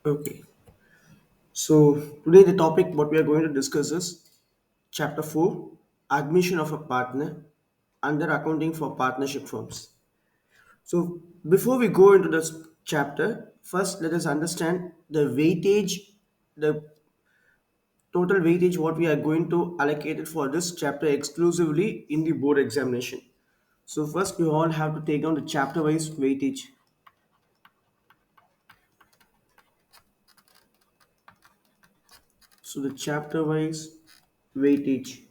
Okay. So today the topic what we are going to discuss is chapter 4, admission of a partner under accounting for partnership firms. So before we go into this chapter, first let us understand the weightage, the total weightage what we are going to allocate it for this chapter exclusively in the board examination. So first you all have to take down the chapter wise weightage. So the chapter wise weightage.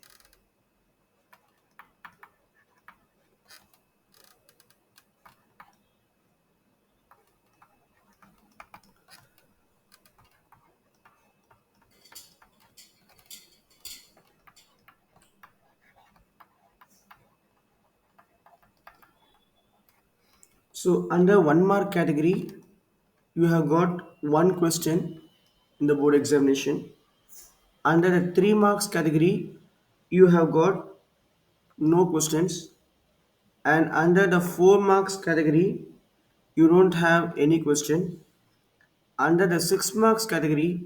So under 1 mark category, you have got one question in the board examination. Under the 3 marks category, you have got no questions. And under the 4 marks category, you don't have any question. Under the 6 marks category,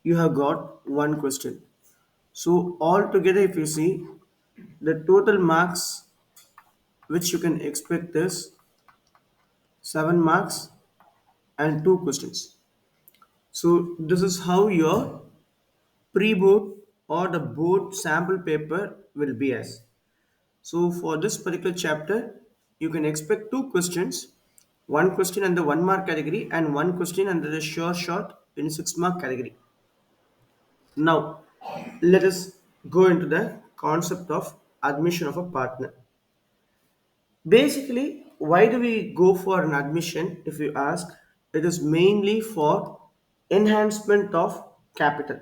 you have got one question. So altogether, if you see, the total marks which you can expect is 7 marks and two questions. So this is how your pre-board or the board sample paper will be as. So for this particular chapter, you can expect two questions, one question under 1 mark category and one question under the sure shot in 6 mark category. Now, let us go into the concept of admission of a partner. Basically, why do we go for an admission? If you ask, it is mainly for enhancement of capital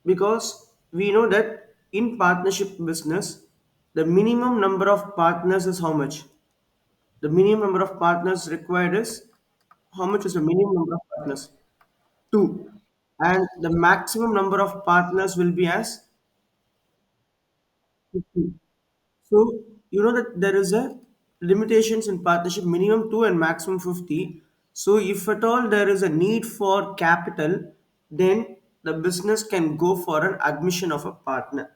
because we know that in partnership business the minimum number of partners is how much. The minimum number of partners required is how much is the minimum number of partners? Two. And the maximum number of partners will be as 50. So you know that there is a limitations in partnership minimum 2 and maximum 50. So if at all there is a need for capital, then the business can go for an admission of a partner.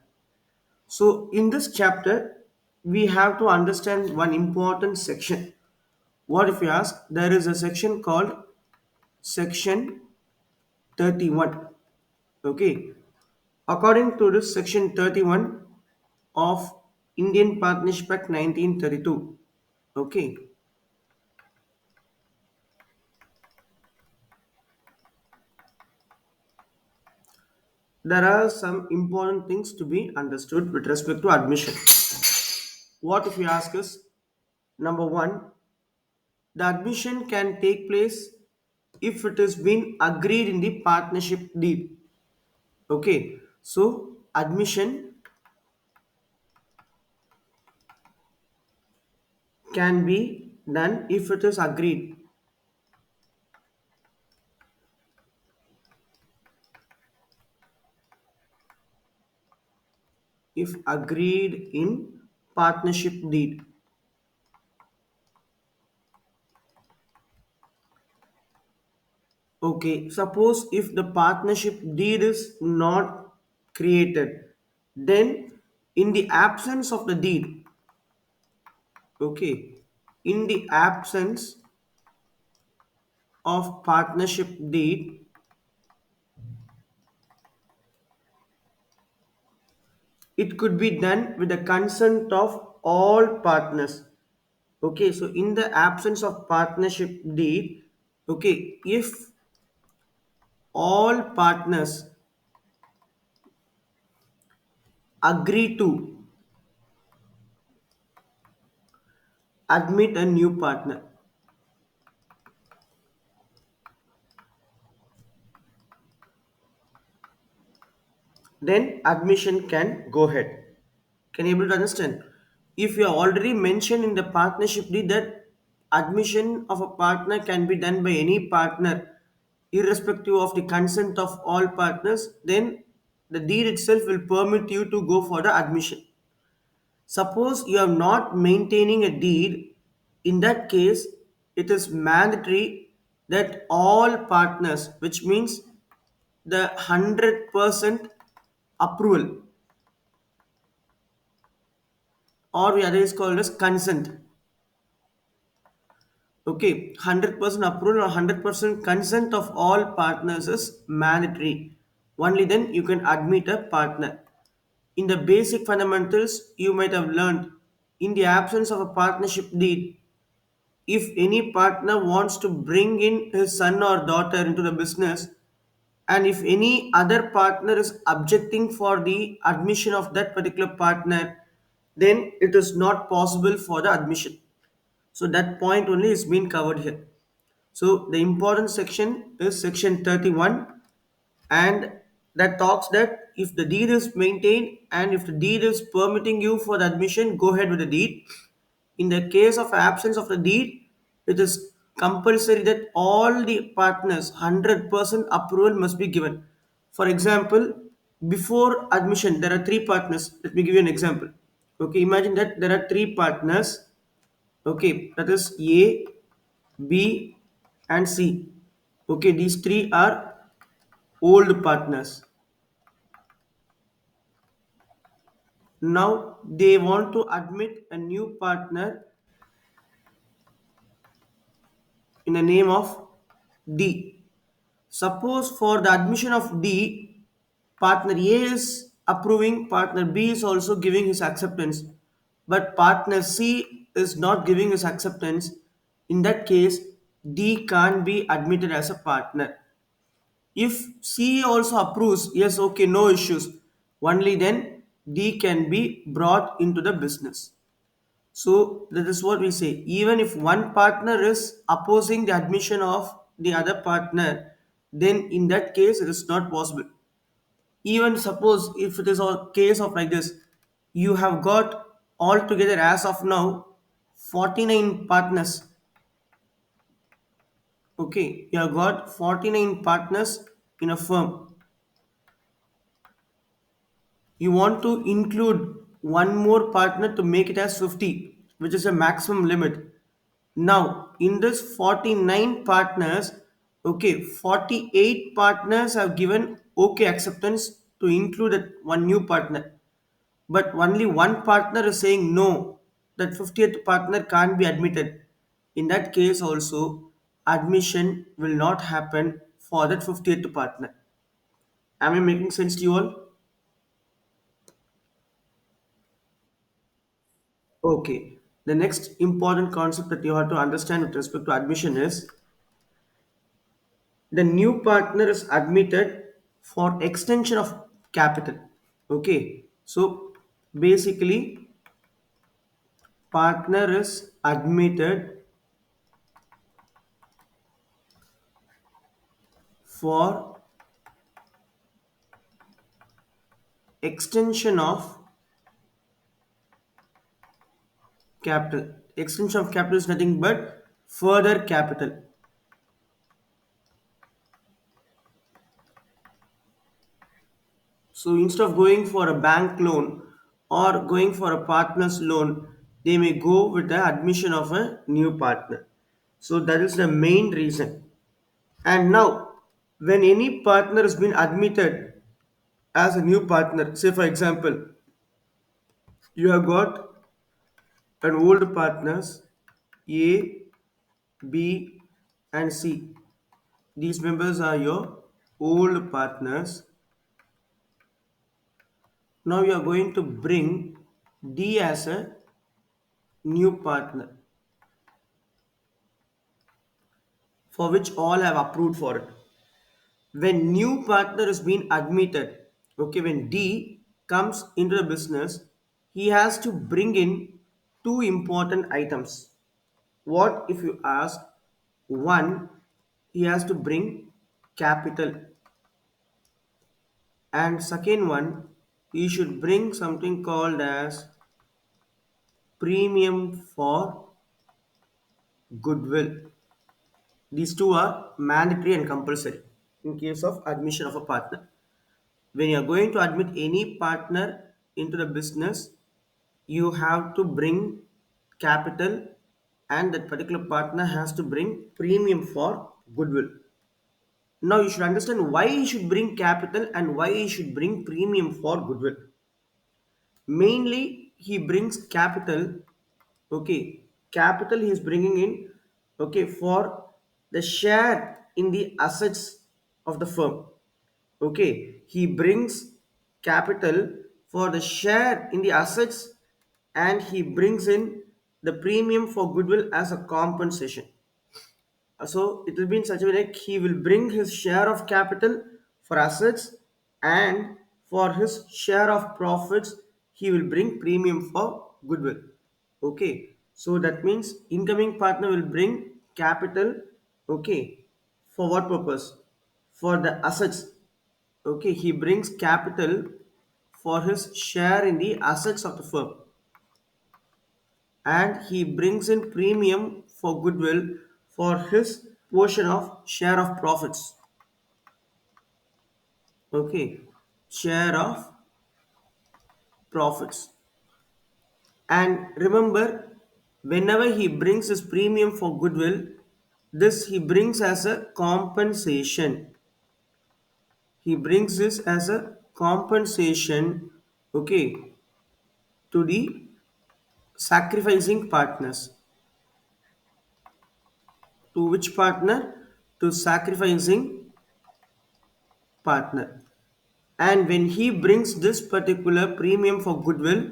So, in this chapter, we have to understand one important section. What if you ask? There is a section called Section 31. Okay. According to this Section 31 of Indian Partnership Act 1932. Okay. There are some important things to be understood with respect to admission. What if you ask us? Number one, the admission can take place if it has been agreed in the partnership deed. Okay, so admission can be done if it is agreed. If agreed in partnership deed. Okay, suppose if the partnership deed is not created, then in the absence of the deed, okay, in the absence of partnership deed, it could be done with the consent of all partners. Okay, so in the absence of partnership deed, okay, if all partners agree to admit a new partner, then admission can go ahead. Can you able to understand? If you are already mentioned in the partnership deed that admission of a partner can be done by any partner, irrespective of the consent of all partners, then the deed itself will permit you to go for the admission. Suppose you are not maintaining a deed, in that case, it is mandatory that all partners, which means the 100% approval, or the other is called as consent. Okay, 100% approval or 100% consent of all partners is mandatory. Only then you can admit a partner. In the basic fundamentals you might have learned, in the absence of a partnership deed, if any partner wants to bring in his son or daughter into the business, and if any other partner is objecting for the admission of that particular partner, then it is not possible for the admission. So that point only is being covered here. So the important section is section 31, and that talks that if the deed is maintained and if the deed is permitting you for the admission, go ahead with the deed. In the case of absence of the deed, it is compulsory that all the partners 100% approval must be given. For example, before admission, there are three partners. Let me give you an example. Okay, imagine that there are three partners. Okay, that is A, B, and C. Okay, these three are old partners. Now they want to admit a new partner in the name of D. Suppose for the admission of D, partner A is approving, partner B is also giving his acceptance, but partner C is not giving his acceptance. In that case, D can't be admitted as a partner. If C also approves, yes, okay, no issues, only then D can be brought into the business. So that is what we say. Even if one partner is opposing the admission of the other partner, then in that case it is not possible. Even suppose if it is a case of like this, you have got altogether as of now 49 partners. Okay, you have got 49 partners in a firm. You want to include one more partner to make it as 50, which is a maximum limit. Now in this 49 partners, okay, 48 partners have given okay acceptance to include one new partner, but only one partner is saying no, that 50th partner can't be admitted. In that case also, admission will not happen for that 50th partner. Am I making sense to you all? Okay. The next important concept that you have to understand with respect to admission is the new partner is admitted for extension of capital. Okay. So basically, partner is admitted for extension of capital. Extension of capital is nothing but further capital. So instead of going for a bank loan or going for a partner's loan, they may go with the admission of a new partner. So that is the main reason. And now, when any partner has been admitted as a new partner, say for example, you have got an old partners A, B, and C. These members are your old partners. Now you are going to bring D as a new partner for which all have approved for it. When new partner is being admitted, okay, when D comes into the business, he has to bring in two important items. What if you ask? One, he has to bring capital, and second one, he should bring something called as premium for goodwill. These two are mandatory and compulsory in case of admission of a partner. When you are going to admit any partner into the business, you have to bring capital, and that particular partner has to bring premium for goodwill. Now you should understand why he should bring capital and why he should bring premium for goodwill. Mainly, he brings capital. Okay, capital he is bringing in. Okay, for the share in the assets of the firm. Okay, he brings capital for the share in the assets, and he brings in the premium for goodwill as a compensation. So it will be in such a way like he will bring his share of capital for assets, and for his share of profits he will bring premium for goodwill. Okay, so that means incoming partner will bring capital. Okay, for what purpose? For the assets. Okay, he brings capital for his share in the assets of the firm, and he brings in premium for goodwill for his portion of share of profits. Okay, share of profits. And remember, whenever he brings his premium for goodwill, this he brings as a compensation. He brings this as a compensation, okay, to the sacrificing partners. To which partner? To sacrificing partner. And when he brings this particular premium for goodwill,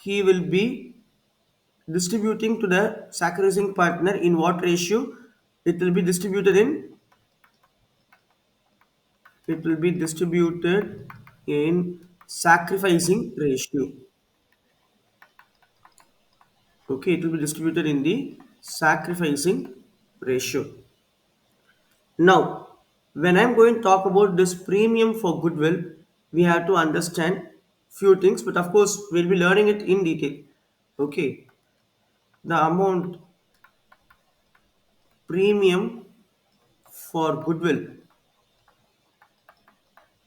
he will be distributing to the sacrificing partner in what ratio? It will be distributed in it will be distributed in sacrificing ratio. Okay, it will be distributed in the sacrificing ratio. Now, when I'm going to talk about this premium for goodwill, we have to understand few things, but of course, we'll be learning it in detail. Okay, the amount premium for goodwill,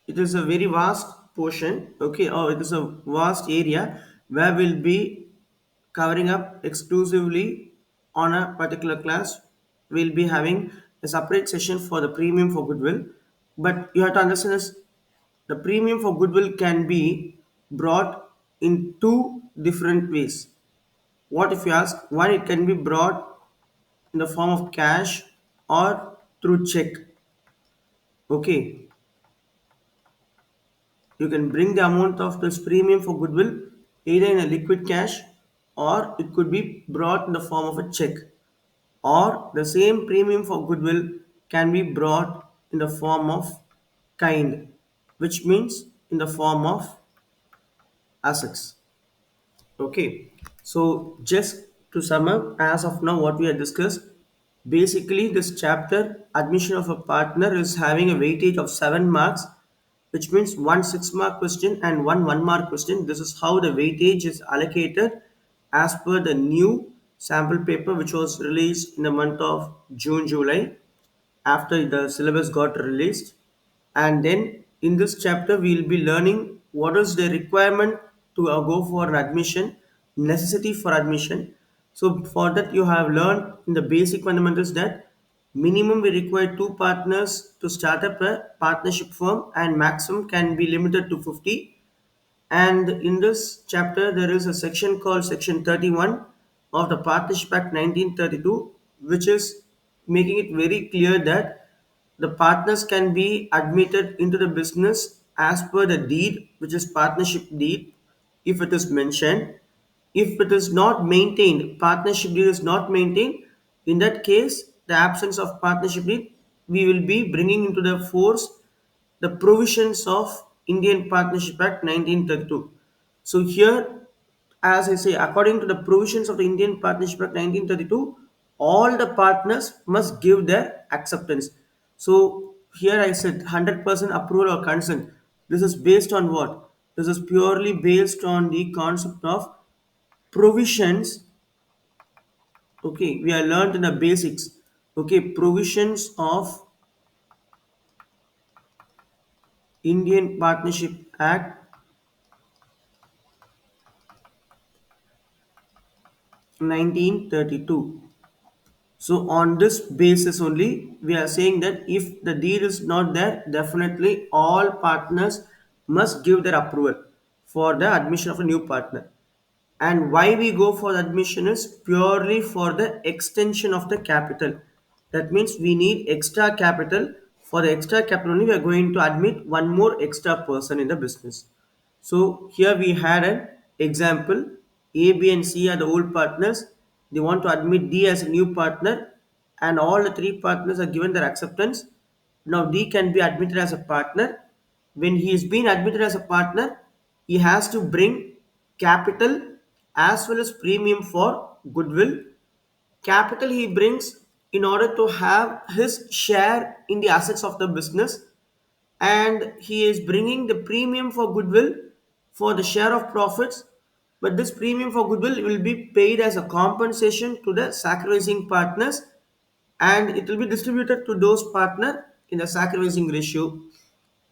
it is a very vast portion. Okay, or it is a vast area where we'll be covering up exclusively on a particular class. We'll be having a separate session for the premium for goodwill, but you have to understand this. The premium for goodwill can be brought in two different ways. What if you ask? One, it can be brought in the form of cash or through check. Okay, you can bring the amount of this premium for goodwill either in a liquid cash, or it could be brought in the form of a check, or the same premium for goodwill can be brought in the form of kind, which means in the form of assets. Okay, so just to sum up, as of now, what we have discussed, basically, this chapter, admission of a partner, is having a weightage of 7 marks, which means one 6-mark question and one mark question. This is how the weightage is allocated as per the new sample paper, which was released in the month of June, July, after the syllabus got released. And then in this chapter we will be learning what is the requirement to go for an admission, necessity for admission. So for that you have learned in the basic fundamentals that minimum we require 2 partners to start up a partnership firm, and maximum can be limited to 50. And in this chapter, there is a section called Section 31 of the Partnership Act 1932, which is making it very clear that the partners can be admitted into the business as per the deed, which is partnership deed, if it is mentioned. If it is not maintained, partnership deed is not maintained, in that case, the absence of partnership deed, we will be bringing into the force the provisions of Indian Partnership Act 1932. So here, as I say, according to the provisions of the Indian Partnership Act 1932, all the partners must give their acceptance. So here I said 100% approval or consent. This is based on what? This is purely based on the concept of provisions. Okay, we are learned in the basics. Okay, provisions of Indian Partnership Act 1932. So on this basis only, we are saying that if the deal is not there, definitely all partners must give their approval for the admission of a new partner. And why we go for the admission is purely for the extension of the capital. That means we need extra capital. For the extra capital only, we are going to admit one more extra person in the business. So here we had an example. A, B, and C are the old partners. They want to admit D as a new partner, and all the three partners are given their acceptance. Now D can be admitted as a partner. When he is being admitted as a partner, he has to bring capital as well as premium for goodwill. Capital he brings in order to have his share in the assets of the business, and he is bringing the premium for goodwill for the share of profits. But this premium for goodwill will be paid as a compensation to the sacrificing partners, and it will be distributed to those partner in the sacrificing ratio.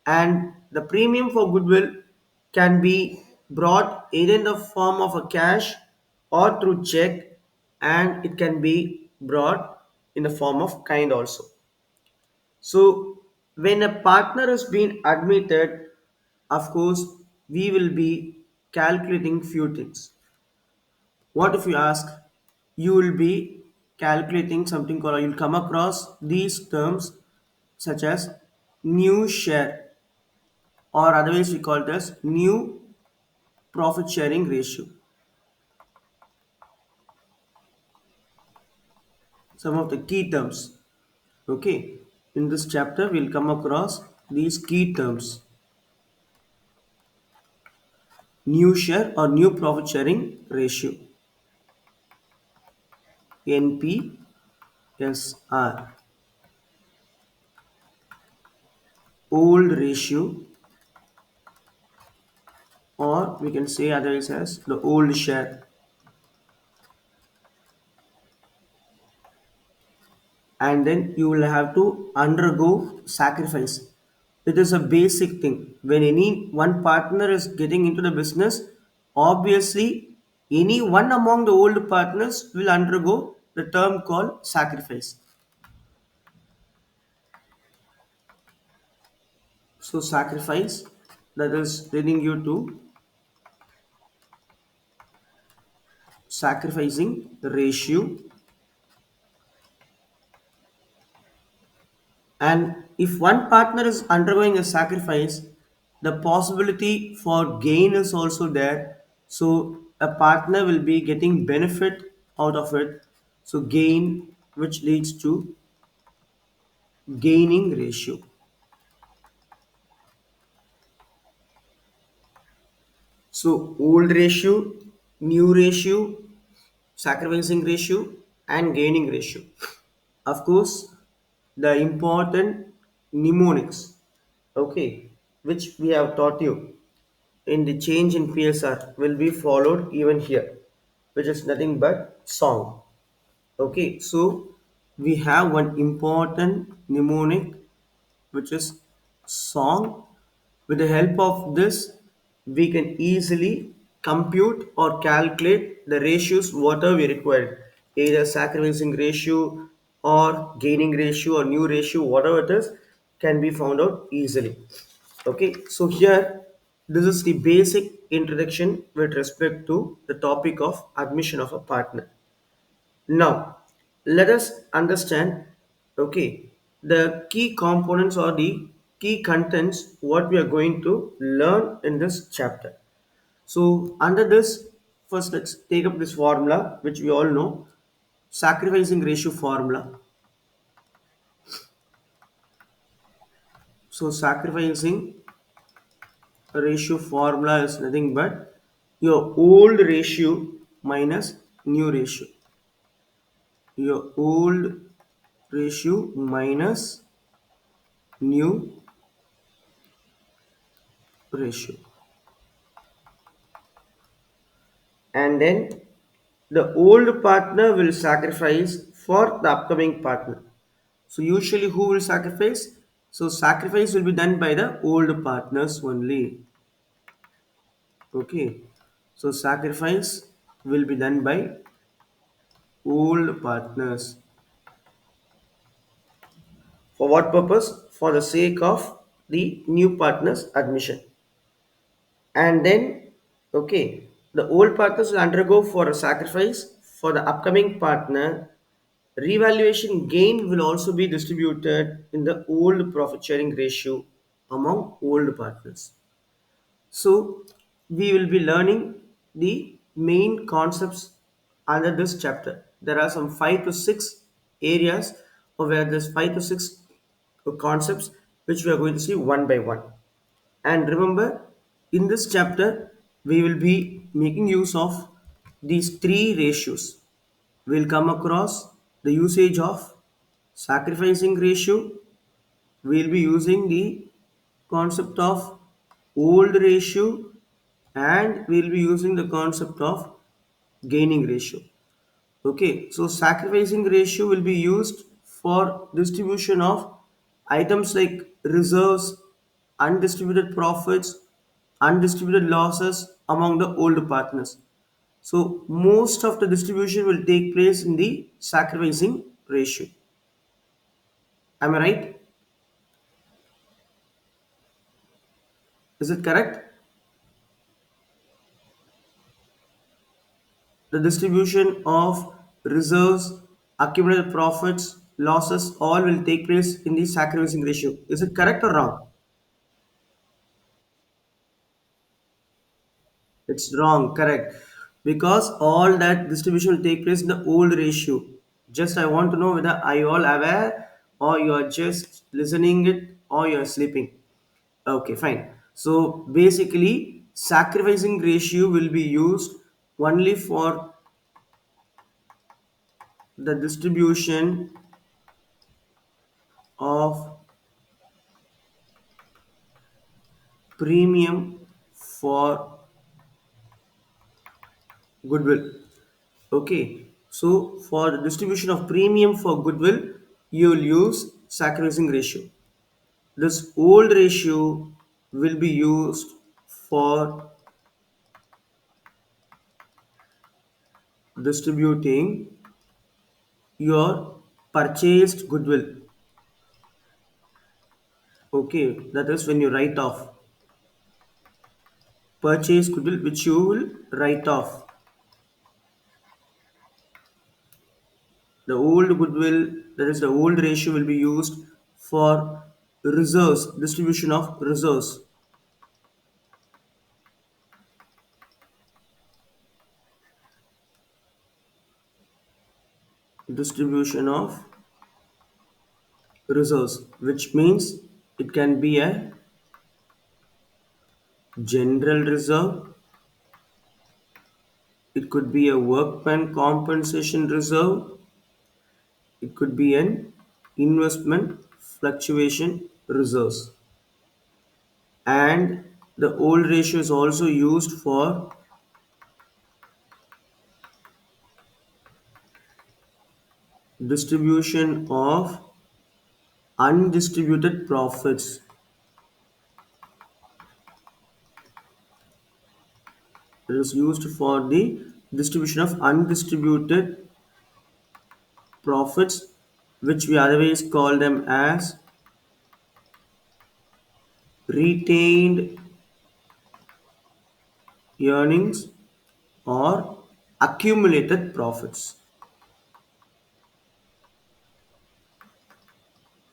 And the premium for goodwill can be brought either in the form of a cash or through check, and it can be brought in the form of kind also. So when a partner has been admitted, of course, we will be calculating few things. What if you ask? You will be calculating something called, you'll come across these terms such as new share, or otherwise we call it as new profit sharing ratio. Some of the key terms. Okay. In this chapter, we'll come across these key terms: new share or new profit sharing ratio, NPSR, old ratio, or we can say otherwise as the old share. And then you will have to undergo sacrifice. It is a basic thing. When any one partner is getting into the business, obviously any one among the old partners will undergo the term called sacrifice. So sacrifice, that is leading you to sacrificing ratio. And if one partner is undergoing a sacrifice, the possibility for gain is also there. So a partner will be getting benefit out of it. So gain, which leads to gaining ratio. So old ratio, new ratio, sacrificing ratio, and gaining ratio. Of course, the important mnemonics, okay, which we have taught you in the change in PSR will be followed even here, which is nothing but song. Okay, so we have one important mnemonic which is song. With the help of this, we can easily compute or calculate the ratios whatever we require, either sacrificing ratio or gaining ratio or new ratio, whatever it is, can be found out easily. Okay, so here this is the basic introduction with respect to the topic of admission of a partner. Now, let us understand, okay, the key components or the key contents what we are going to learn in this chapter. So, under this, first let's take up this formula which we all know, sacrificing ratio formula. So, sacrificing ratio formula is nothing but your old ratio minus new ratio. Your old ratio minus new ratio, and then the old partner will sacrifice for the upcoming partner. So usually who will sacrifice? So sacrifice will be done by the old partners only. Okay, so sacrifice will be done by old partners. For what purpose? For the sake of the new partner's admission. And then, okay, the old partners will undergo for a sacrifice for the upcoming partner. Revaluation gain will also be distributed in the old profit sharing ratio among old partners. So, we will be learning the main concepts under this chapter. There are some 5 to 6 areas where there's 5 to 6 concepts which we are going to see one by one. And remember, in this chapter, we will be making use of these three ratios. We'll come across the usage of sacrificing ratio. We'll be using the concept of old ratio, and we'll be using the concept of gaining ratio. Okay, so sacrificing ratio will be used for distribution of items like reserves, undistributed profits, undistributed losses among the old partners. So most of the distribution will take place in the sacrificing ratio. Am I right? Is it correct? The distribution of reserves, accumulated profits, losses, all will take place in the sacrificing ratio. Is it correct or wrong? It's wrong, correct. Because all that distribution will take place in the old ratio. Just I want to know whether are you all aware or you are just listening it or you are sleeping. Okay, fine. So basically, sacrificing ratio will be used only for the distribution of premium for goodwill. Okay, so for the distribution of premium for goodwill, you will use sacrificing ratio. This old ratio will be used for distributing your purchased goodwill. Okay, that is when you write off purchased goodwill, which you will write off. The old goodwill, that is the old ratio, will be used for reserves, distribution of reserves. Distribution of reserves, which means it can be a general reserve, it could be a workman compensation reserve, it could be an investment fluctuation reserves. And the old ratio is also used for distribution of undistributed profits. It is used for the distribution of undistributed profits, which we otherwise call them as retained earnings or accumulated profits.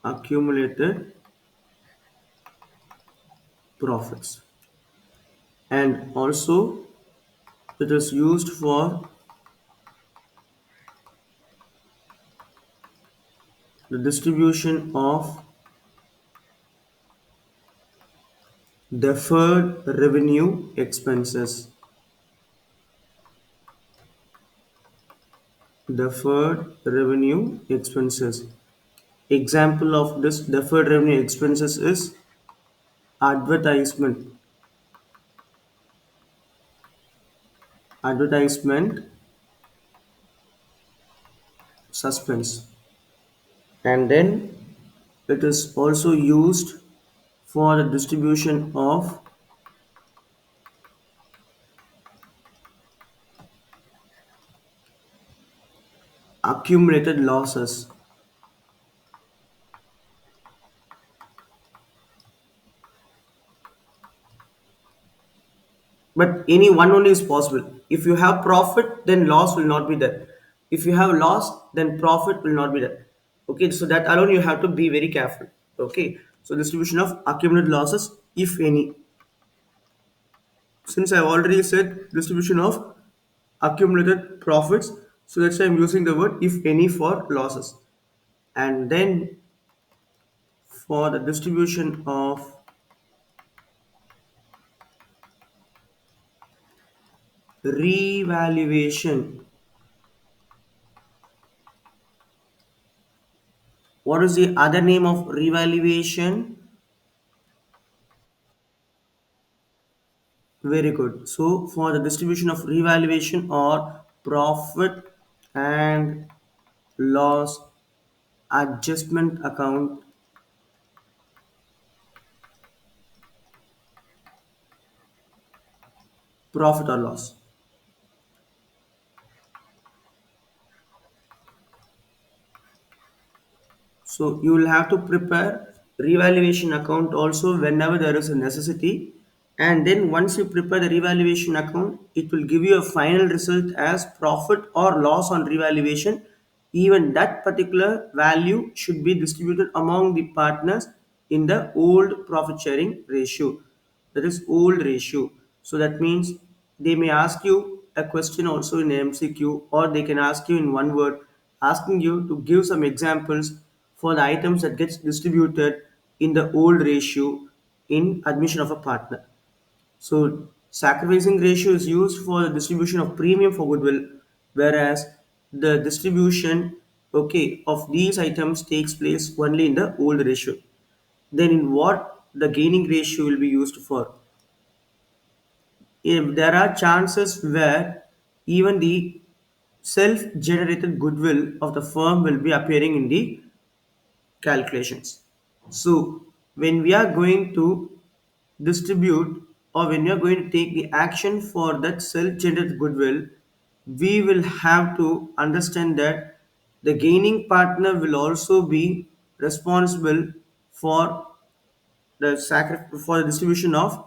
Accumulated profits. And also it is used for the distribution of deferred revenue expenses. Deferred revenue expenses. Example of this deferred revenue expenses is advertisement. Advertisement suspense. And then it is also used for the distribution of accumulated losses. but any one only is possible. If you have profit, then loss will not be there. If you have loss, then profit will not be there. Okay, so that alone you have to be very careful. Okay, so distribution of accumulated losses, if any. Since I've already said distribution of accumulated profits, so that's why I'm using the word if any for losses. And then for the distribution of revaluation, what is the other name of revaluation? Very good. So for the distribution of revaluation or profit and loss adjustment account, profit or loss. So you will have to prepare revaluation account also whenever there is a necessity. And then once you prepare the revaluation account, it will give you a final result as profit or loss on revaluation. Even that particular value should be distributed among the partners in the old profit sharing ratio. That is old ratio. So that means they may ask you a question also in MCQ, or they can ask you in one word, asking you to give some examples for the items that gets distributed in the old ratio in admission of a partner. So sacrificing ratio is used for the distribution of premium for goodwill, whereas the distribution, okay, of these items takes place only in the old ratio. Then in what the gaining ratio will be used for? If there are chances where even the self-generated goodwill of the firm will be appearing in the calculations. So when we are going to distribute, or when we are going to take the action for that self-generated goodwill, we will have to understand that the gaining partner will also be responsible for for the distribution of,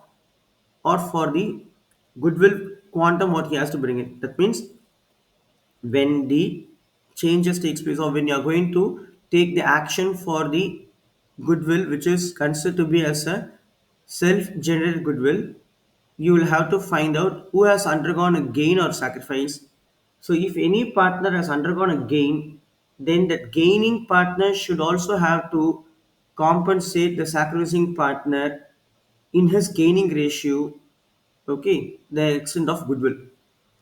or for the goodwill quantum what he has to bring in. That means when the changes takes place, or when you are going to take the action for the goodwill which is considered to be as a self-generated goodwill, you will have to find out who has undergone a gain or sacrifice. So if any partner has undergone a gain, then that gaining partner should also have to compensate the sacrificing partner in his gaining ratio, okay, the extent of goodwill.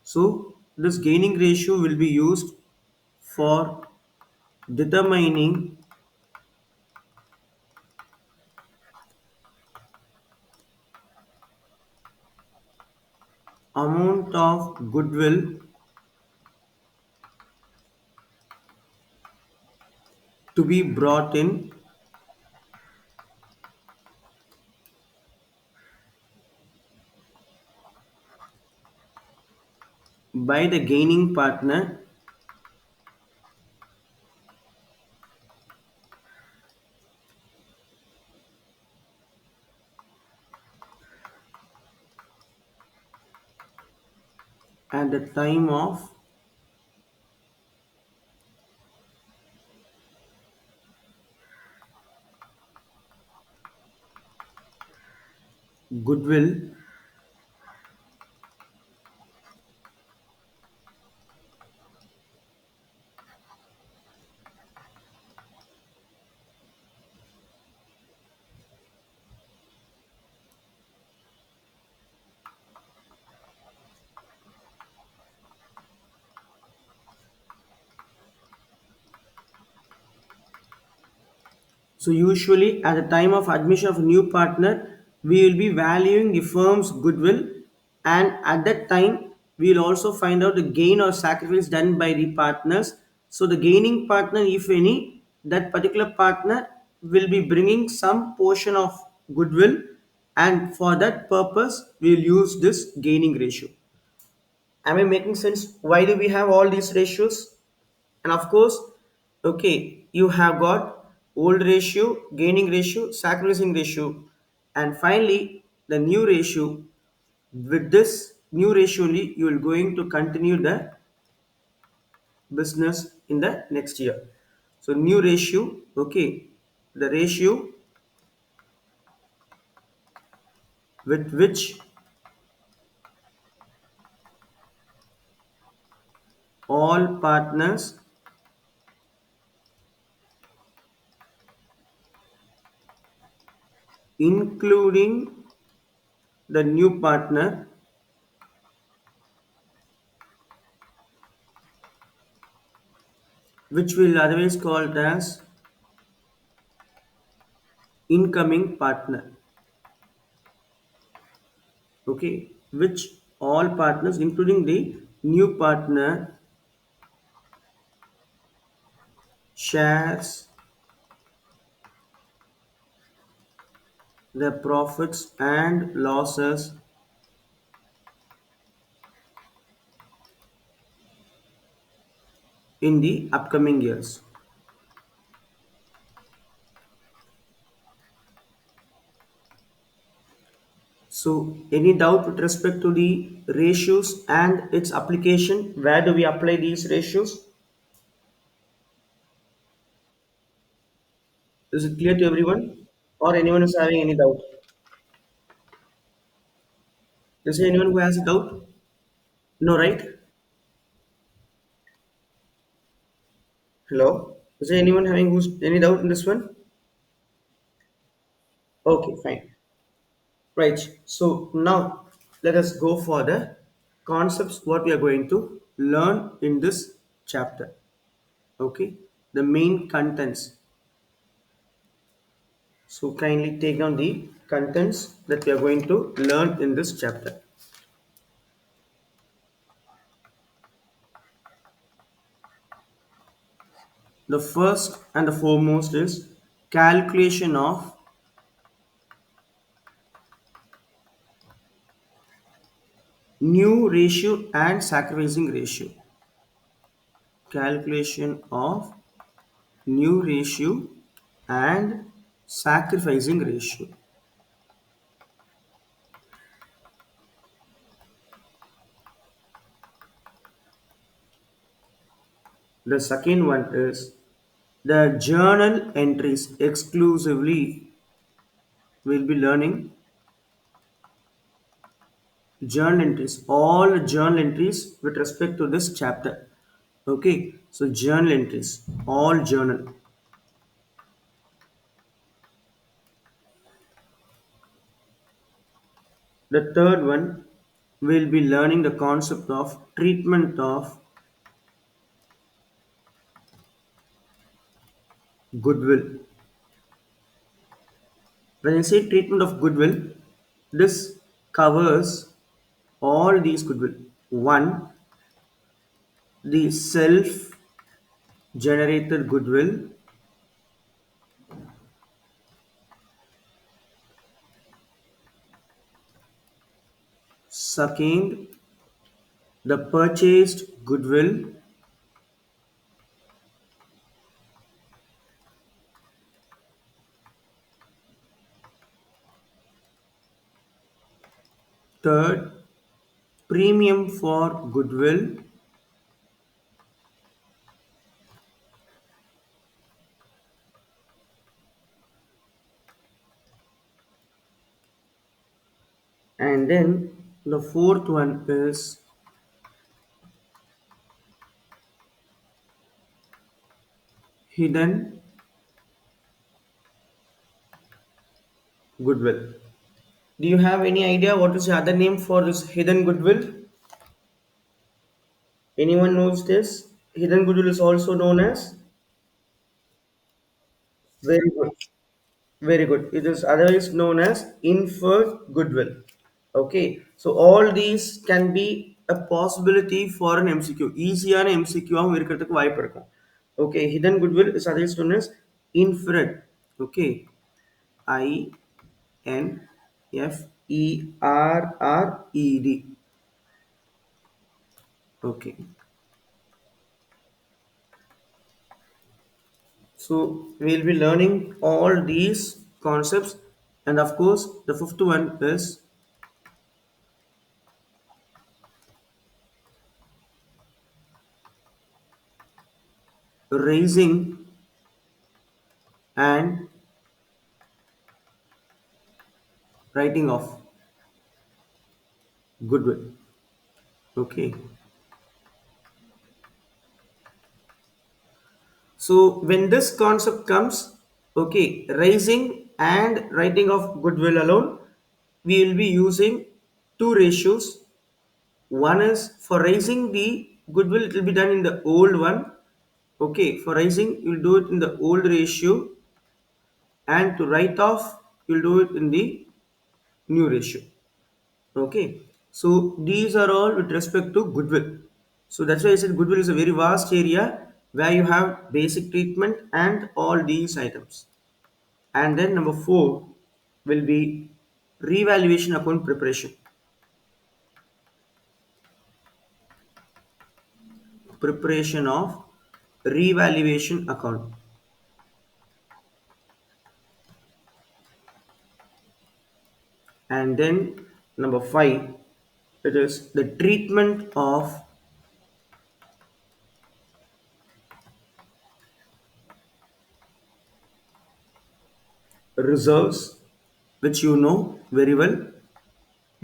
So this gaining ratio will be used for determining amount of goodwill to be brought in by the gaining partner at the time of goodwill So usually at the time of admission of a new partner, we will be valuing the firm's goodwill, and at that time we will also find out the gain or sacrifice done by the partners. So the gaining partner, if any, that particular partner will be bringing some portion of goodwill, and for that purpose we will use this gaining ratio. Am I making sense? Why do we have all these ratios? And of course, okay, you have got old ratio, gaining ratio, sacrificing ratio, and finally the new ratio, With this new ratio only, you will going to continue the business in the next year. So new ratio, okay, the ratio with which all partners, including the new partner, which will otherwise called as incoming partner, okay, which all partners, including the new partner, shares the profits and losses in the upcoming years. So, any doubt with respect to the ratios and its application? Where do we apply these ratios? Is it clear to everyone? Or anyone is having any doubt? Is there anyone who has a doubt? No, right? Hello? Is there anyone having who's any doubt in this one? Okay, fine. Right. So now let us go for the concepts what we are going to learn in this chapter. Okay. The main contents. So kindly take down the contents that we are going to learn in this chapter. The first and the foremost is calculation of new ratio and sacrificing ratio. Calculation of new ratio and sacrificing ratio. The second one is the journal entries exclusively. We'll be learning journal entries, all journal entries with respect to this chapter. Okay, so journal entries, all journal. The third one, we'll be learning the concept of treatment of goodwill. When I say treatment of goodwill, this covers all these goodwill. One, the self generated goodwill. Second, the purchased goodwill. Third, premium for goodwill. And then the fourth one is hidden goodwill. Do you have any idea what is the other name for this hidden goodwill? Anyone knows this? Hidden goodwill is also known as very good. Very good. It is otherwise known as inferred goodwill. Okay, so all these can be a possibility for an MCQ. ஈஸியான MCQ-ஆவும் இருக்கிறதுக்கு வாய்ப்பு இருக்கும். Okay, hidden goodwill is otherwise known as inferred. Okay, INFERRED. Okay, so we'll be learning all these concepts, and of course, the fifth one is raising and writing off goodwill. Okay. So when this concept comes, okay, raising and writing of goodwill alone, we will be using two ratios. One is for raising the goodwill, it will be done in the old one. Okay, for raising, you'll do it in the old ratio, and to write off, you'll do it in the new ratio. Okay, so these are all with respect to goodwill. So that's why I said goodwill is a very vast area where you have basic treatment and all these items. And then number four will be revaluation account preparation. Preparation of revaluation account. And then number five, it is the treatment of reserves, which you know very well: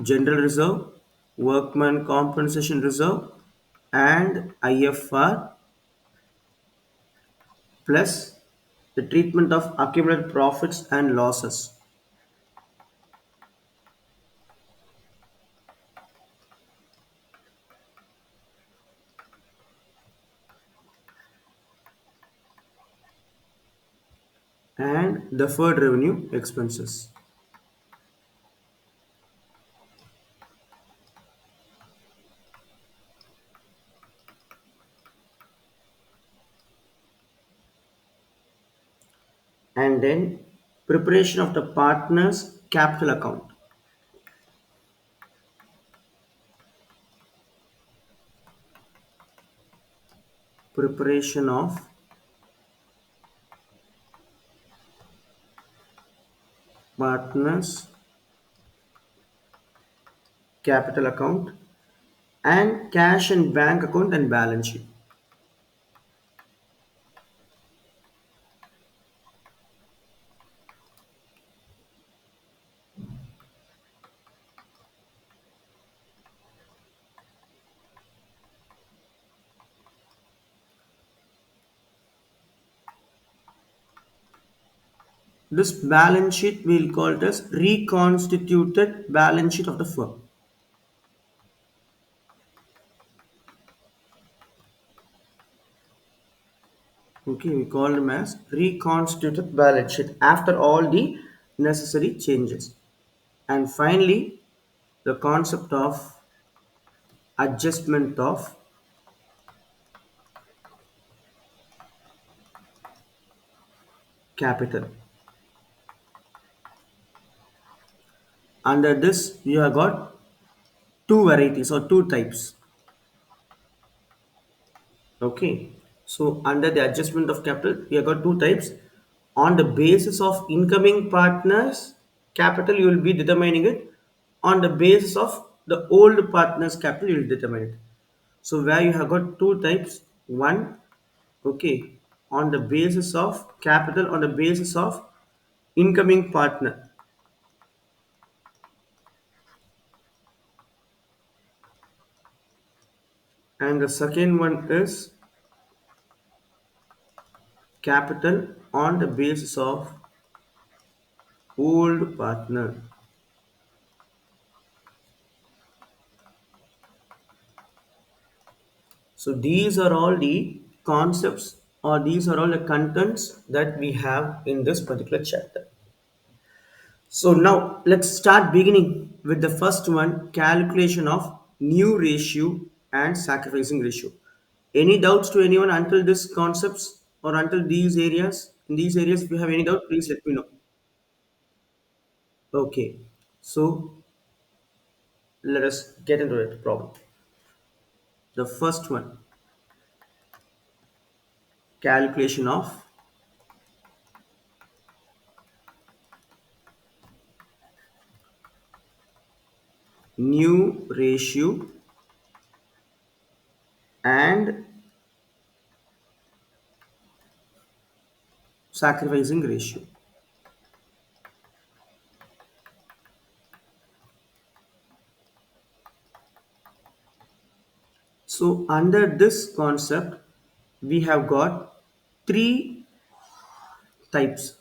general reserve, workman compensation reserve, and IFR, plus the treatment of accumulated profits and losses. And deferred revenue expenses. And then preparation of the partner's capital account. Preparation of partner's capital account and cash and bank account and balance sheet. This balance sheet we'll call it as reconstituted balance sheet of the firm. Okay, we call them as reconstituted balance sheet after all the necessary changes. And finally, the concept of adjustment of capital. Under this, you have got two varieties or two types. Okay, so under the adjustment of capital, we have got two types. On the basis of incoming partners capital, you will be determining it. On the basis of the old partners capital, you will determine it. So where you have got two types. One, okay, on the basis of capital, on the basis of incoming partner, and the second one is capital on the basis of old partner. So these are all the concepts or these are all the contents that we have in this particular chapter. So now let's start beginning with the first one, calculation of new ratio and sacrificing ratio. Any doubts to anyone until this concepts or until these areas? In these areas, if you have any doubt, please let me know. Okay. So let us get into it problem. The first one, calculation of new ratio and sacrificing ratio. So under this concept, we have got three types.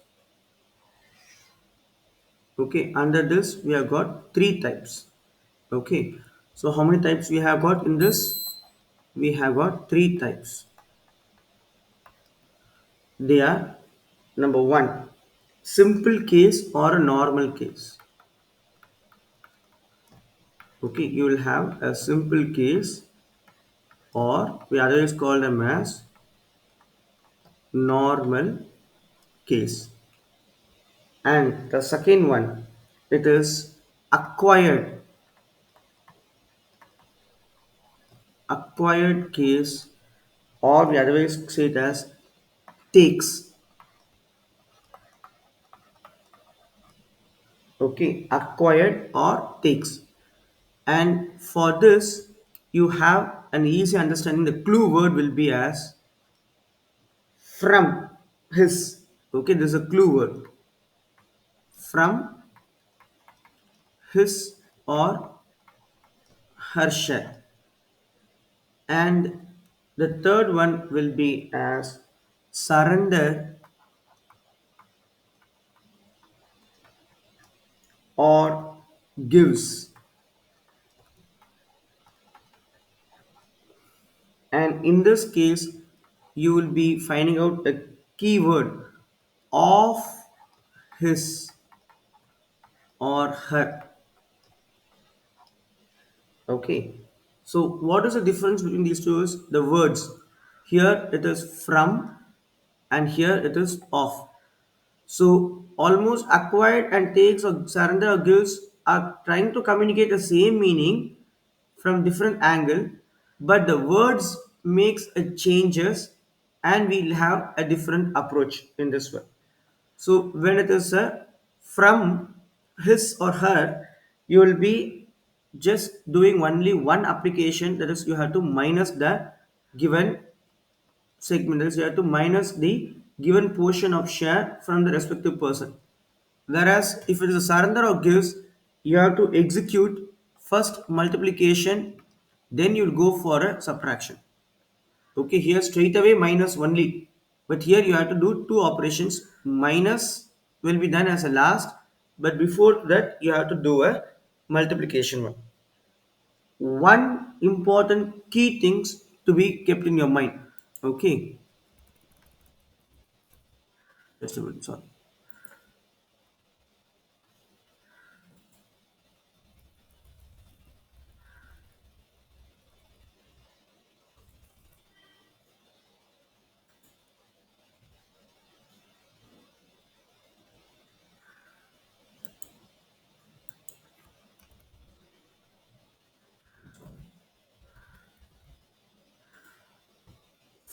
Okay, under this we have got three types. Okay, so how many types we have got in this? We have got three types. They are: number one, simple case or a normal case. Okay, you will have a simple case, or we otherwise call them as normal case. And the second one, it is acquired acquired case, or we otherwise say it as takes. Okay, acquired or takes. And for this, you have an easy understanding. The clue word will be as from, his. Okay, this is a clue word: from, his, or her share. And the third one will be as surrender or gives. And in this case, you will be finding out a keyword of, his, or her. Okay, so what is the difference between these two? Is the words. Here it is from, and here it is of. So almost acquired and takes or surrender or gives are trying to communicate the same meaning from different angle, but the words makes a changes, and we'll have a different approach in this one. So when it is from, his or her, you will be just doing only one application. That is, you have to minus the given segment. That is, you have to minus the given portion of share from the respective person. Whereas if it is a surrender or gives, you have to execute first multiplication, then you'll go for a subtraction. Okay, here straight away minus only, but here you have to do two operations. Minus will be done as a last, but before that you have to do a multiplication one. One important key things to be kept in your mind. Okay, just a minute, sorry.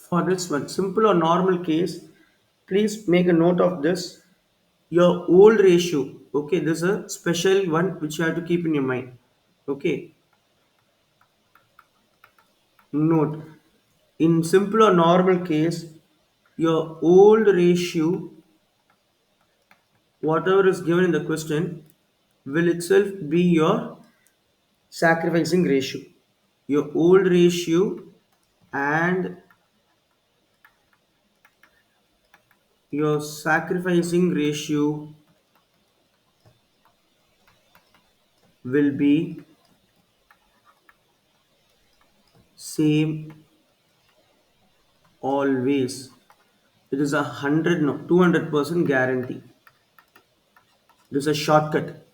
For this one, simple or normal case, please make a note of this. Your old ratio. Okay, this is a special one which you have to keep in your mind. Okay, note, in simple or normal case, your old ratio, whatever is given in the question, will itself be your sacrificing ratio. Your old ratio and your sacrificing ratio will be same always. It is 100, no, 200% guarantee. This is a shortcut.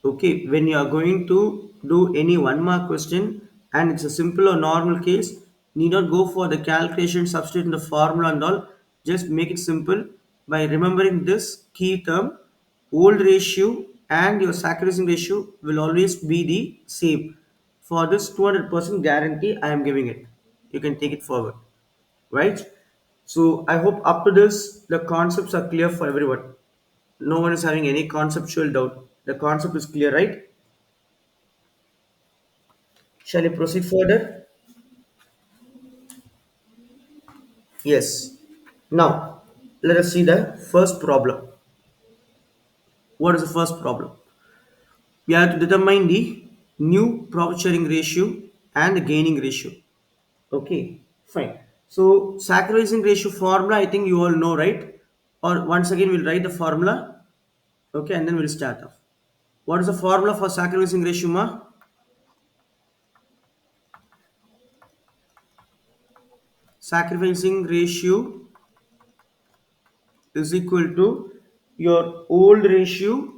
Okay, when you are going to do any one mark question and it's a simple or normal case, need not go for the calculation, substitute in the formula and all. Just make it simple by remembering this key term: old ratio and your sacrificing ratio will always be the same. For this 200% guarantee I am giving it, you can take it forward, right? So I hope up to this the concepts are clear for everyone. No one is having any conceptual doubt. The concept is clear, right? Shall we proceed further? Yes. Now, Let us see the first problem. What is the first problem? We have to determine the new profit sharing ratio and the gaining ratio. Okay, fine. So sacrificing ratio formula, I think you all know, right? Or once again, we'll write the formula. Okay, and then we'll start off. What is the formula for sacrificing ratio, ma? Sacrificing ratio is equal to your old ratio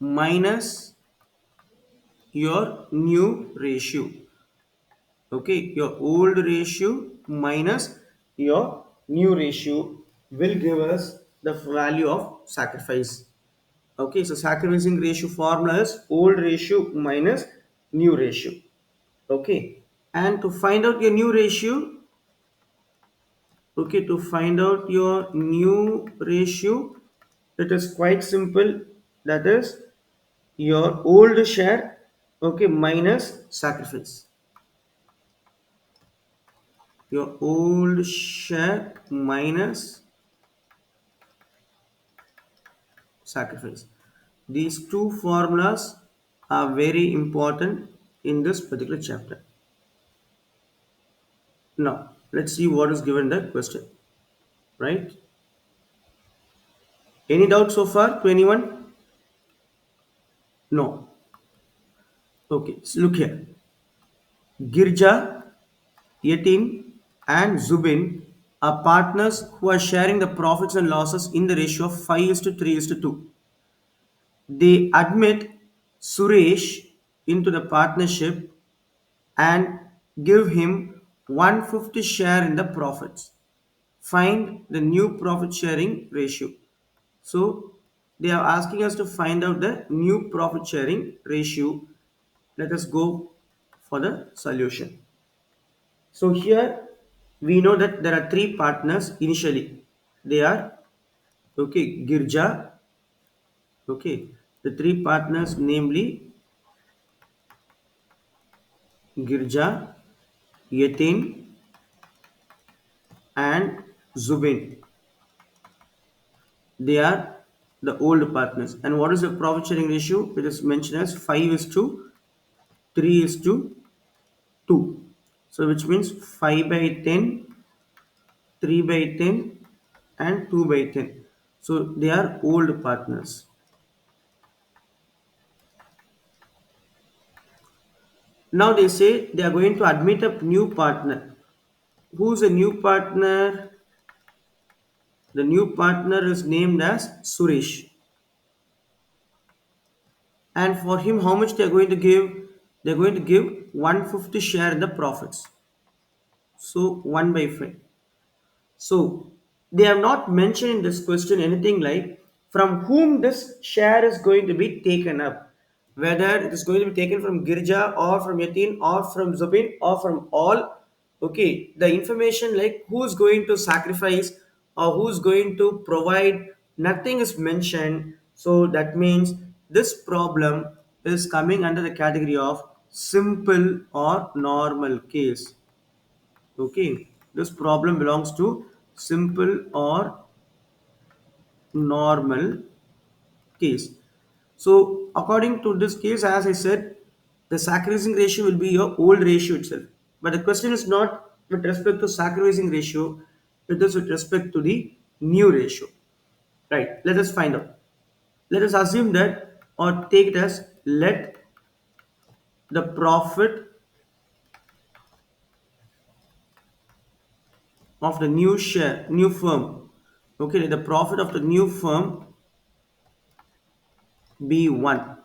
minus your new ratio. Okay, your old ratio minus your new ratio will give us the value of sacrifice. Okay, so sacrificing ratio formula is old ratio minus new ratio. Okay, and to find out your new ratio, okay, to find out your new ratio, it is quite simple. That is your old share, okay, minus sacrifice. Your old share minus sacrifice. These two formulas are very important in this particular chapter. Now, let's see what is given the question, right? Any doubt so far to anyone? No. Okay, so look here. Girja, Yatin, and Zubin are partners who are sharing the profits and losses in the ratio of 5 is to 3 is to 2. They admit Suresh into the partnership and give him 150 share in the profits. Find the new profit sharing ratio. So they are asking us to find out the new profit sharing ratio. Let us go for the solution. So here we know that there are three partners initially. They are, okay, Girja, okay, the three partners namely Girja, Yatin, and Zubin. They are the old partners. And what is the profit sharing ratio? It is mentioned as 5 is to 3 is to 2. So which means 5 by 10, 3 by 10, and 2 by 10. So they are old partners. Now they say they are going to admit a new partner. Who's a new partner? The new partner is named as Suresh. And for him, how much they are going to give? They are going to give 150 share in the profits. So 1 by 5. So they have not mentioned in this question anything like from whom this share is going to be taken up. Whether it is going to be taken from Girja or from Yatin or from Zubin or from all. Okay, the information like who's going to sacrifice or who's going to provide, nothing is mentioned. So that means this problem is coming under the category of simple or normal case. Okay, this problem belongs to simple or normal case. So, according to this case, as I said, the sacrificing ratio will be your old ratio itself. But the question is not with respect to sacrificing ratio, it is with respect to the new ratio. Right, let us find out. Let us assume that or take it as let the profit of the new share, new firm. Okay, let the profit of the new firm be 1.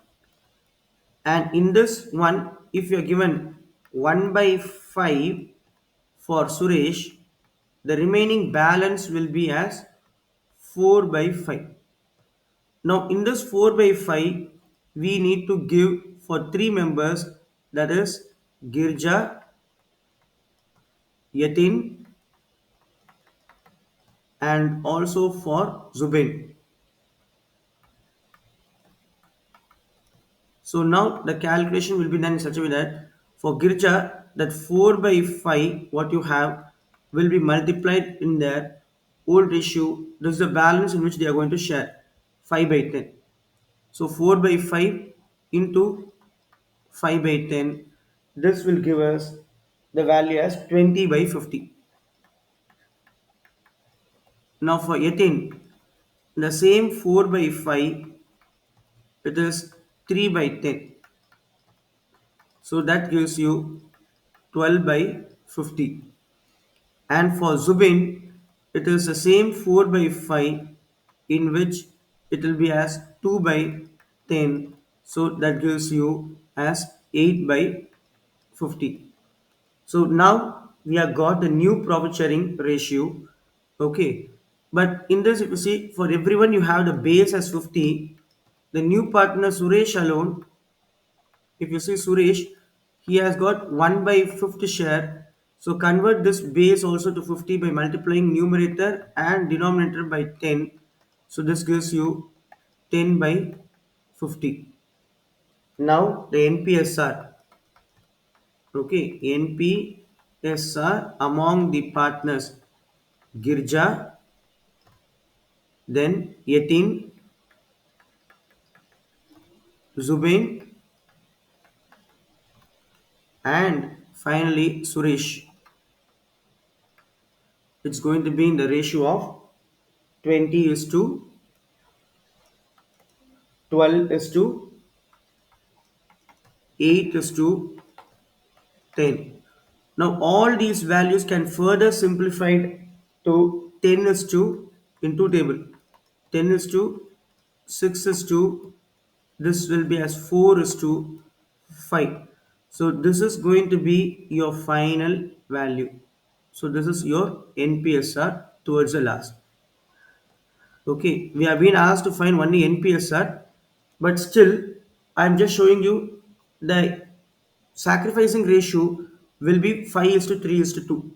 And in this one, if you are given 1 by 5 for Suresh, the remaining balance will be as 4 by 5. Now in this 4 by 5, we need to give for 3 members, that is Girja, Yatin, and also for Zubin. So now the calculation will be done in such a way that for Girja, that 4 by 5 what you have will be multiplied in their old ratio. This is the balance in which they are going to share 5 by 10. So 4 by 5 into 5 by 10, this will give us the value as 20 by 50. Now for 18, the same 4 by 5, it is 3 by 10. So that gives you 12 by 50. And for Zubin, it is the same 4 by 5 in which it will be as 2 by 10. So that gives you as 8 by 50. So now we have got the new profit sharing ratio. Okay. But in this, if you see, for everyone you have the base as 50. The new partner Suresh alone, if you see Suresh, he has got 1 by 50 share. So convert this base also to 50 by multiplying numerator and denominator by 10. So this gives you 10 by 50. Now the NPSR. Okay, NPSR among the partners Girja, then Yatin, Zubain, and finally Suresh. It's going to be in the ratio of 20 is to 12 is to 8 is to 10. Now all these values can further simplified to 10 is to in two table. 10 is to 6 is to, this will be as 4 is to 5. So this is going to be your final value. So this is your NPSR towards the last. Okay, we have been asked to find only NPSR, but still I'm just showing you the sacrificing ratio will be 5 is to 3 is to 2.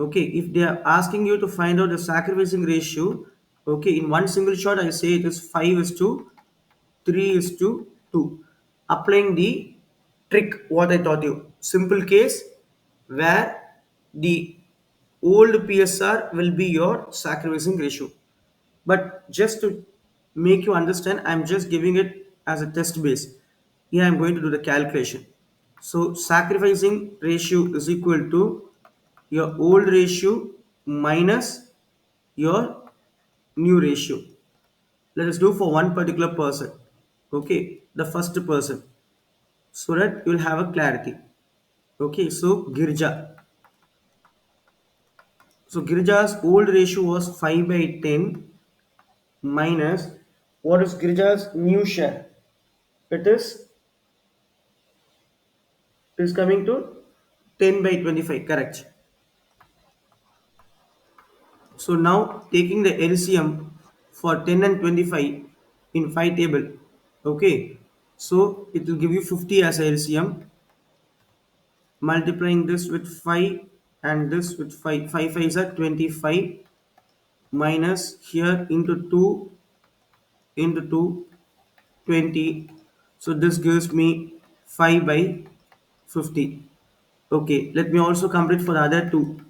Okay, if they are asking you to find out the sacrificing ratio, okay, in one single shot I say it is 5 is to 3 is to 2. Applying the trick what I taught you. Simple case where the old PSR will be your sacrificing ratio. But just to make you understand, I'm just giving it as a test base. Here I'm going to do the calculation. So sacrificing ratio is equal to your old ratio minus your new ratio. Let us do for one particular person. Okay, the first person. So that you'll have a clarity. Okay, so Girja. So Girja's old ratio was 5 by 10 minus what is Girja's new share? It is coming to 10 by 25, correct. So now taking the LCM for 10 and 25 in 5 table. Okay, so it will give you 50 as a LCM, multiplying this with 5 and this with 5. 5 5 is at 25 minus here into 2 into 2 20. So this gives me 5 by 50. Okay, let me also complete for the other two.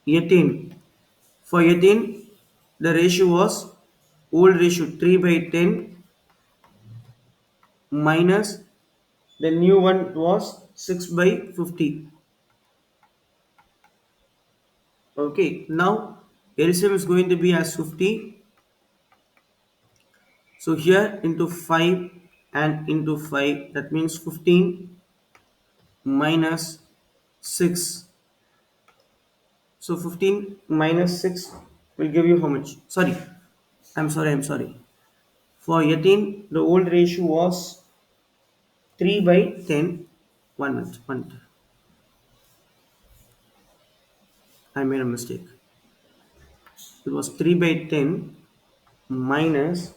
18. For 18, the ratio was old ratio 3 by 10 minus the new one was 6 by 50. Okay, now LCM is going to be as 50. So here into 5 and into 5, that means 15 minus 6. So 15 minus 6 will give you how much? Sorry, I'm sorry. For 18, the old ratio was 3 by 10. 1 minute, 1 minute. I made a mistake. It was 3 by 10 minus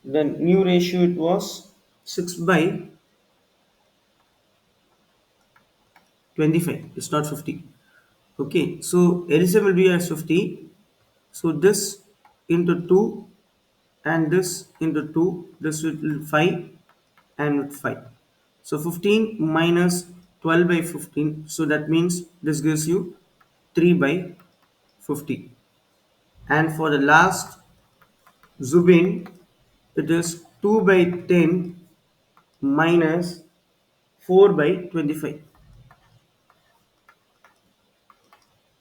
the new ratio, it was 6 by 25. It's not 50. Okay, so LCM will be as 50. So this into 2 and this into 2, this with 5 and with 5. So 15 minus 12 by 15. So that means this gives you 3 by 50. And for the last Zubin, it is 2 by 10 minus 4 by 25.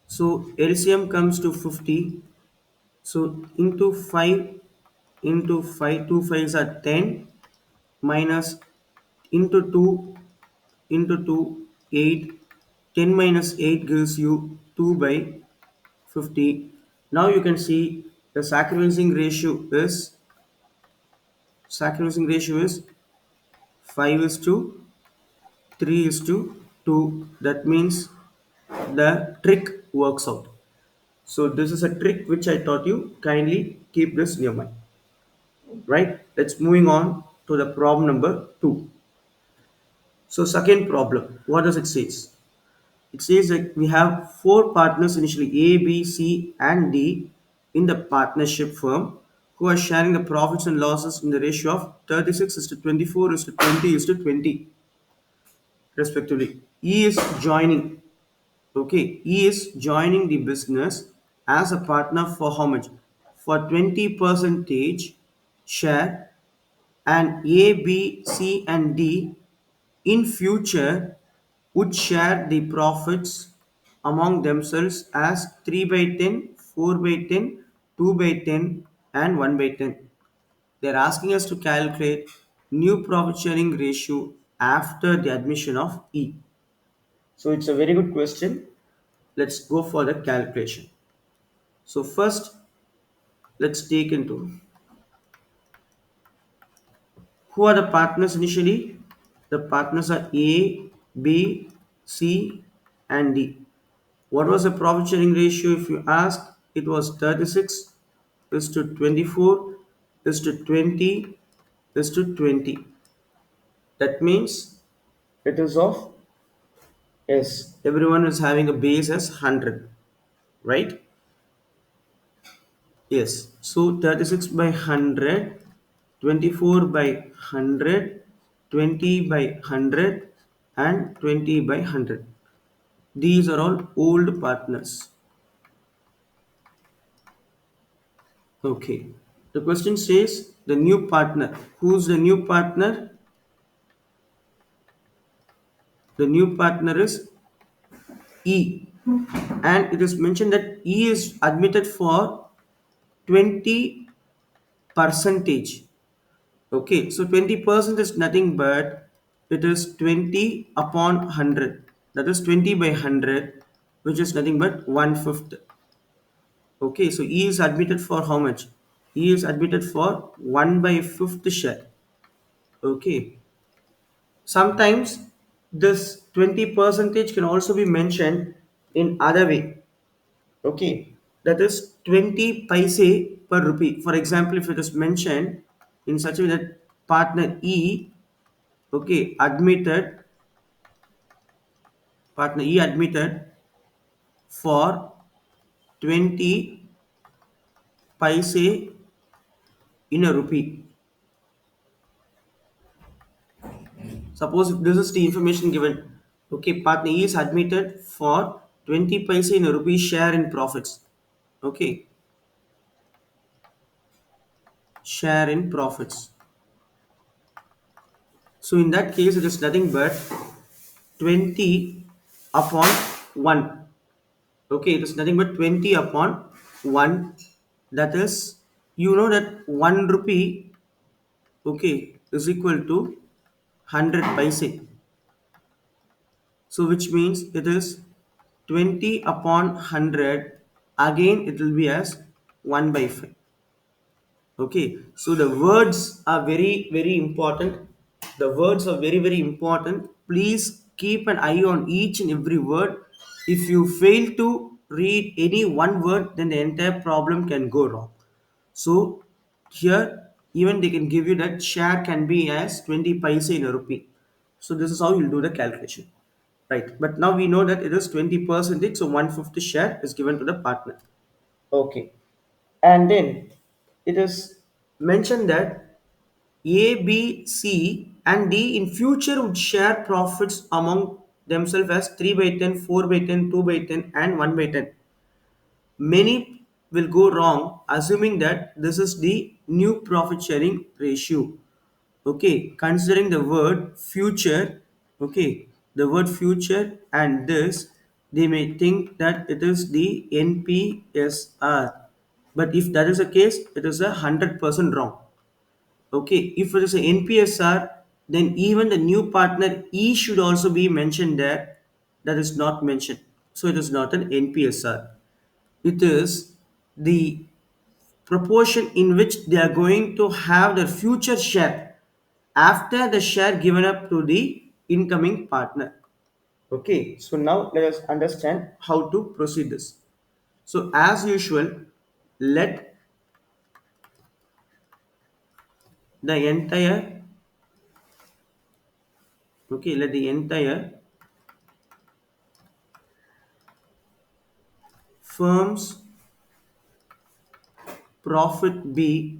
So LCM comes to 50. So into 5 into 5, 2 5s are 10 minus into 2 into 2, 8. 10 minus 8 gives you 2 by 50. Now you can see the sacrificing ratio is 5 is to 3 is to 2. That means the trick works out. So this is a trick which I taught you. Kindly keep this near mind. Right? Let's moving on to the problem number 2. So second problem, what does it says? It says that we have four partners initially A, B, C, and D in the partnership firm who are sharing the profits and losses in the ratio of 36 is to 24 is to 20 is to 20 respectively. E is joining. Okay, E is joining the business as a partner for how much? For 20 percentage share, and A, B, C, and D in future would share the profits among themselves as 3 by 10, 4 by 10, 2 by 10, and 1 by 10. They're asking us to calculate new profit sharing ratio after the admission of E. So it's a very good question. Let's go for the calculation. So first, let's take into who are the partners initially. The partners are A, B, C, and D. What was the profit sharing ratio if you ask? It was 36 is to 24 is to 20 is to 20. That means it is of S. Everyone is having a base as 100, right? Yes. So 36 by 100, 24 by 100, 20 by 100, and 20 by 100. These are all old partners. Okay. The question says the new partner. Who's the new partner? The new partner is E. And it is mentioned that E is admitted for 20 percentage. Okay, so 20% is nothing but it is 20 upon 100. That is 20 by 100, which is nothing but 1/5. Okay, so E is admitted for how much? E is admitted for 1 by 5th share. Okay, sometimes this 20 percentage can also be mentioned in other way. Okay, that is 20 paise per rupee. For example, if it is mentioned in such a way that partner E, okay, admitted for 20 paise in a rupee. Suppose if this is the information given, okay, partner E is admitted for 20 paise in a rupee share in profits. Okay, share in profits. So in that case, it is nothing but 20 upon 1. Okay, it is nothing but 20 upon 1. That is, you know that 1 rupee, okay, is equal to 100 paise. So which means it is 20 upon 100. Again, it will be as 1 by 5. Okay, so the words are very, very important. The words are very, very important. Please keep an eye on each and every word. If you fail to read any one word, then the entire problem can go wrong. So here, even they can give you that share can be as 20 paise in a rupee. So this is how you'll do the calculation. Right. But now we know that it is 20 percentage, so 1/5 share is given to the partner. Okay. And then it is mentioned that A, B, C, and D in future would share profits among themselves as 3 by 10, 4 by 10, 2 by 10, and 1 by 10. Many will go wrong assuming that this is the new profit sharing ratio. Okay, considering the word future, okay, the word future and this, they may think that it is the NPSR. But if that is the case, it is 100% wrong. Okay, if it is a NPSR, then even the new partner E should also be mentioned there. That is not mentioned. So it is not an NPSR. It is the proportion in which they are going to have their future share after the share given up to the incoming partner. Okay, so now let us understand how to proceed this. So as usual, let the entire let the entire firm's profit be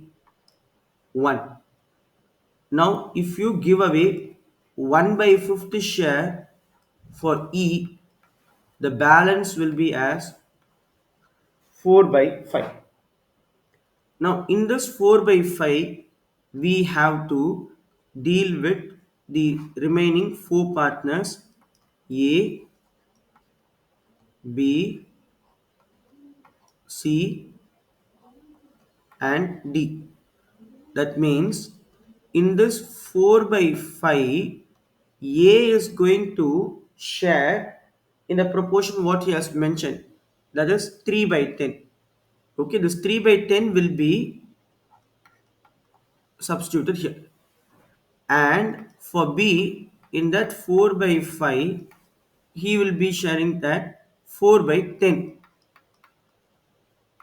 1. Now if you give away 1 by 50 share for E, the balance will be as 4 by 5. Now, in this 4 by 5, we have to deal with the remaining four partners A, B, C, and D. That means in this 4 by 5, A is going to share in the proportion what he has mentioned, that is 3 by 10. Okay, this 3 by 10 will be substituted here. And for B, in that 4 by 5, he will be sharing that 4 by 10.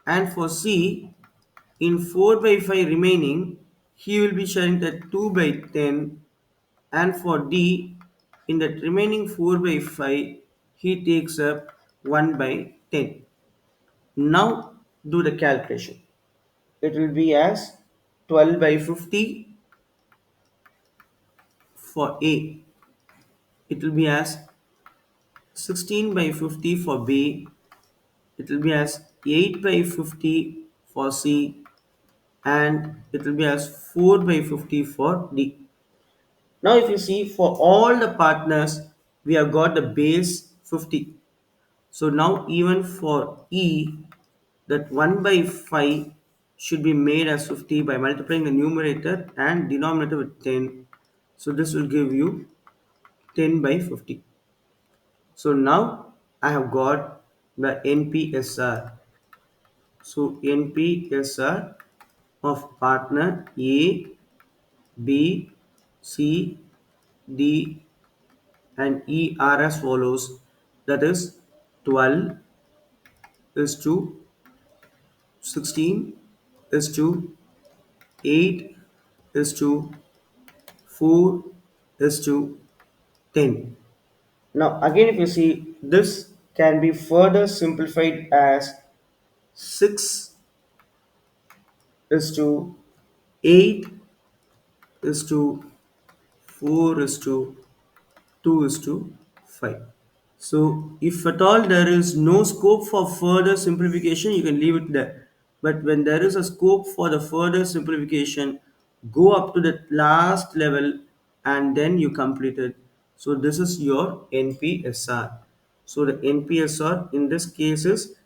And for C, in 4 by 5 remaining, he will be sharing that 2 by 10. And for D, in that remaining 4 by 5, he takes up 1 by 10. Now do the calculation. It will be as 12 by 50 for A. It will be as 16 by 50 for B. It will be as 8 by 50 for C, and it will be as 4 by 50 for D. Now if you see, for all the partners we have got the base 50. So now even for E, that 1 by 5 should be made as 50 by multiplying the numerator and denominator with 10. So this will give you 10 by 50. So now I have got the NPSR. So NPSR of partner A, B, C, D, and E are as follows. That is 12 is to 16 is to 8 is to 4 is to 10. Now again if you see, this can be further simplified as 6 is to 8 is to 4 is to 2 is to 5. So if at all there is no scope for further simplification, you can leave it there. But when there is a scope for the further simplification, go up to the last level and then you complete it. So this is your NPSR. So the NPSR in this case is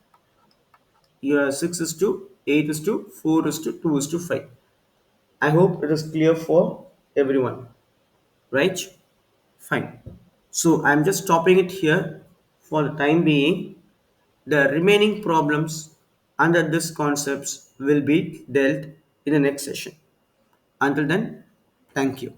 your 6 is to 8 is to 4 is to 2 is to 5. I hope it is clear for everyone, right? Fine. So I'm just stopping it here for the time being. The remaining problems under this concepts will be dealt in the next session. Until then, thank you.